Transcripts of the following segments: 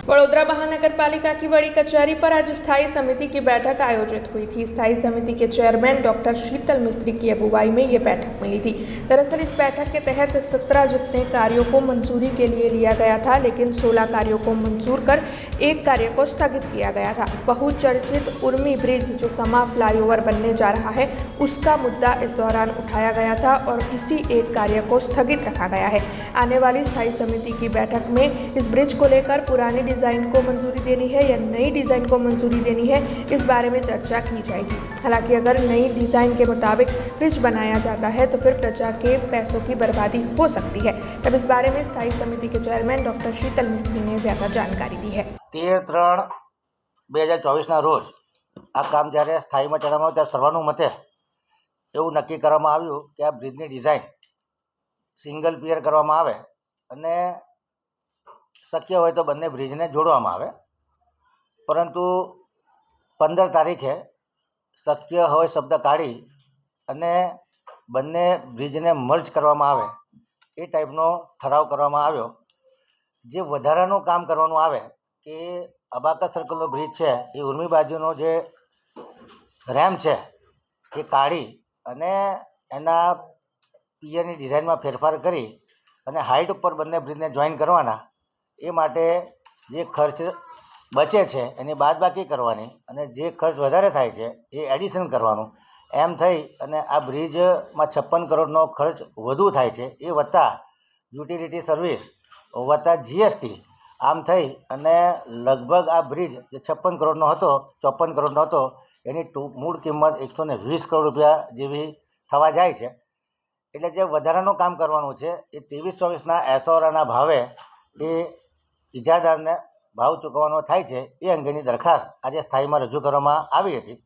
वडोदरा महानगरपालिका की बड़ी कचहरी पर आज स्थायी समिति की बैठक आयोजित हुई थी। स्थायी समिति के चेयरमैन डॉक्टर शीतल मिस्त्री की अगुवाई में ये बैठक मिली थी। दरअसल इस बैठक के तहत 17 जितने कार्यों को मंजूरी के लिए लिया गया था, लेकिन 16 कार्यों को मंजूर कर एक कार्य को स्थगित किया गया था। बहुचर्चित उर्मी ब्रिज जो समा फ्लाईओवर बनने जा रहा है, उसका मुद्दा इस दौरान उठाया गया था और इसी एक कार्य को स्थगित रखा गया है। आने वाली स्थायी समिति की बैठक में इस ब्रिज को लेकर पुरानी डिज़ाइन को मंजूरी देनी है या नई डिज़ाइन को मंजूरी देनी है, इस बारे में चर्चा की जाएगी। हालांकि अगर नई डिज़ाइन के मुताबिक ब्रिज बनाया जाता है तो फिर प्रजा के पैसों की बर्बादी हो सकती है। तब इस बारे में स्थायी समिति के चेयरमैन डॉक्टर शीतल मिस्त्री ने ज़्यादा जानकारी दी है। 13/3/2024 રોજ આ કામ જ્યારે સ્થાયીમાં ચલાવવામાં આવે ત્યારે સર્વાનુમતે એવું નક્કી કરવામાં આવ્યું કે આ બ્રિજની ડિઝાઇન સિંગલ પિયર કરવામાં આવે અને શક્ય હોય તો બંને બ્રિજને જોડવામાં આવે, પરંતુ 15 તારીખે શક્ય હોય શબ્દ કાઢી અને બંને બ્રિજને મર્જ કરવામાં આવે એ ટાઈપનો ઠરાવ કરવામાં આવ્યો। જે વધારાનું કામ કરવાનું આવે કે અબાકસ સર્કલનો બ્રિજ છે એ ઉર્મી બાજુનો જે રેમ્પ છે એ કાઢી અને એના પિયરની ડિઝાઇનમાં ફેરફાર કરી અને હાઇટ ઉપર બંને બ્રિજને જોઈન કરવાના, એ માટે જે ખર્ચ બચે છે એની બાદબાકી કરવાની અને જે ખર્ચ વધારે થાય છે એ એડિશન કરવાનું, એમ થઈ અને આ બ્રિજમાં 56 કરોડનો ખર્ચ વધુ થાય છે એ વત્તા યુટિલિટી સર્વિસ વત્તા GST, આમ થઈ અને લગભગ આ બ્રિજ જે 56 કરોડનો હતો 54 કરોડનો હતો એની મૂળ કિંમત 120 કરોડ રૂપિયા જેવી થવા જાય છે। એટલે જે વધારાનું કામ કરવાનું છે એ 23-24ના એસોરાના ભાવે એ ઇજાદારને ભાવ ચૂકવવાનો થાય છે, એ અંગેની દરખાસ્ત આજે સ્થાયીમાં રજૂ કરવામાં આવી હતી।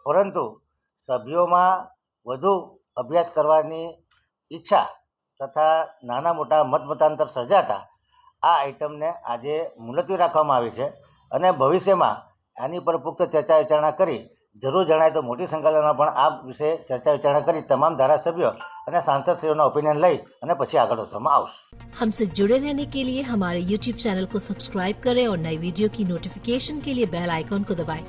પરંતુ સભ્યોમાં વધુ અભ્યાસ કરવાની ઈચ્છા તથા નાના મોટા મતમતાંતર સર્જાતા આ આઇટમને આજે મુલતવી રાખવામાં આવી છે અને ભવિષ્યમાં આની પર પુખ્ત ચર્ચા વિચારણા કરી જરૂર જણાય તો મોટી સંખ્યામાં પણ આ વિશે ચર્ચા વિચારણા કરી તમામ ધારાસભ્યો અને સાંસદશ્રીઓના ઓપિનિયન લઈ અને પછી આગળ વધવામાં આવશે। हमसे जुड़े रहने के लिए हमारे YouTube चैनल को सब्सक्राइब करें और नई वीडियो की नोटिफिकेशन के लिए बेल आइकॉन को दबाएं।